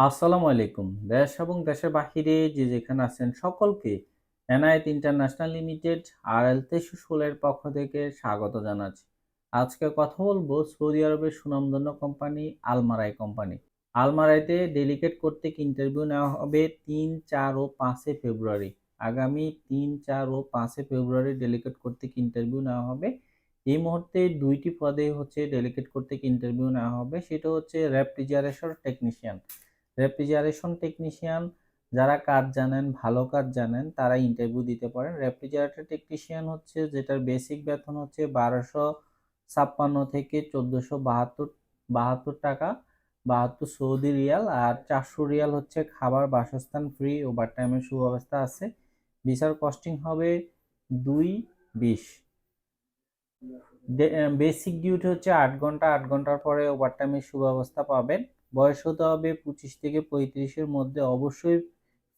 আসসালামু আলাইকুম। দেশ এবং দেশের বাহিরে যে যেখানে আছেন সকলকে এনায়েত ইন্টারন্যাশনাল লিমিটেড RL ২৩১৬ এর পক্ষ থেকে স্বাগত জানাচ্ছি। আজকে কথা বলবো সৌদি আরবের সুনামধন্য কোম্পানি আলমারাই কোম্পানি। আলমারাইতে ডেলিগেট কর্তৃক ইন্টারভিউ নেওয়া হবে ৩, ৪ ও ৫ ফেব্রুয়ারি। আগামী ৩, ৪ ও ৫ ফেব্রুয়ারি ডেলিগেট কর্তৃক ইন্টারভিউ নেওয়া হবে। এই মুহূর্তে ২টি পদে ডেলিগেট কর্তৃক ইন্টারভিউ নেওয়া হবে। সেটা হচ্ছে রেফ্রিজারেশন টেকনিশিয়ান। রেফ্রিজারেশন টেকনিশিয়ান যারা কাজ জানেন, ভালো কাজ জানেন তারা ইন্টারভিউ দিতে পারেন। রেফ্রিজারেটর টেকনিশিয়ান হচ্ছে যেটার বেসিক বেতন হচ্ছে ১২৫৬ থেকে ১৪৭২ টাকা ৭২ সৌদি রিয়াল, আর ৪০০ রিয়াল হচ্ছে খাবার বাসস্থান ফ্রি, ওভারটাইমের সুব্যবস্থা আছে। ভিসার কস্টিং হবে ২,২০। বেসিক ডিউটি হচ্ছে ৮ ঘন্টা, ৮ ঘন্টার পরে ওভারটাইমের সুব্যবস্থা পাবেন। বয়স হতে হবে ২৫ থেকে ৩৫-এর মধ্যে। অবশ্যই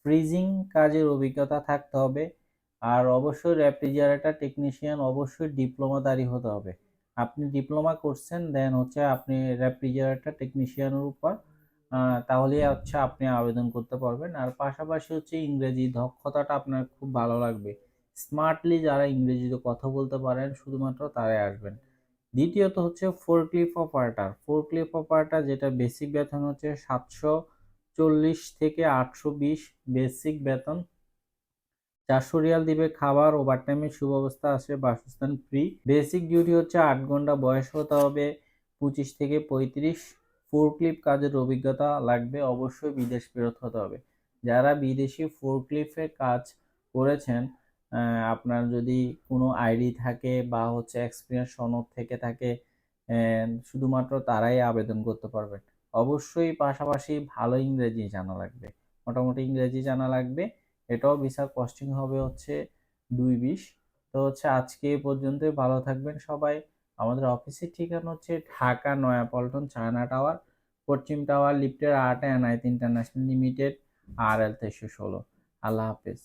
ফ্রিজিং কাজের অভিজ্ঞতা থাকতে হবে। আর অবশ্যই রেফ্রিজারেটর টেকনিশিয়ান অবশ্যই ডিপ্লোমাধারী হতে হবে। আপনি ডিপ্লোমা করছেন, দেন হচ্ছে আপনি রেফ্রিজারেটর টেকনিশিয়ানের উপর তাহলে হচ্ছে আপনি আবেদন করতে পারবেন। আর পাশাপাশি হচ্ছে ইংরেজি দক্ষতাটা আপনার খুব ভালো লাগবে। স্মার্টলি যারা ইংরেজিতে কথা বলতে পারেন শুধুমাত্র তারাই আসবেন। দ্বিতীয়ত হচ্ছে ফোরক্লিফ অপারেটর। ফোরক্লিফ অপারেটর যেটা বেসিক বেতন হচ্ছে ৭৪০ থেকে ৮২০ বেসিক বেতন। ৪০০ রিয়াল দিবে খাবার, ওভারটাইমের সুব্যবস্থা আছে, বাসস্থান ফ্রি। বেসিক ডিউটি হচ্ছে ৮ ঘন্টা, বয়স হতে হবে ২৫ থেকে ৩৫। ফোরক্লিফ কাজের অভিজ্ঞতা লাগবে, অবশ্যই বিদেশ ফেরত হতে হবে। যারা বিদেশি ফোরক্লিফে কাজ করেছেন, আপনার যদি কোনো আইডি থাকে বা হচ্ছে এক্সপিরিয়েন্স সনদ থেকে থাকে, শুধুমাত্র তারাই আবেদন করতে পারবেন। অবশ্যই পাশাপাশি ভালো ইংরেজি জানা লাগবে, মোটামুটি ইংরেজি জানা লাগবে। এটাও ভিসার কস্টিং হবে হচ্ছে ২,২০। তো হচ্ছে আজকে এ পর্যন্তই। ভালো থাকবেন সবাই। আমাদের অফিসের ঠিকানা হচ্ছে ঢাকা নয়াপল্টন চায়না টাওয়ার, পশ্চিম টাওয়ার, লিফটের ৮ এ এনায়েত ইন্টারন্যাশনাল লিমিটেড, RL ২৩১৬। আল্লাহ হাফেজ।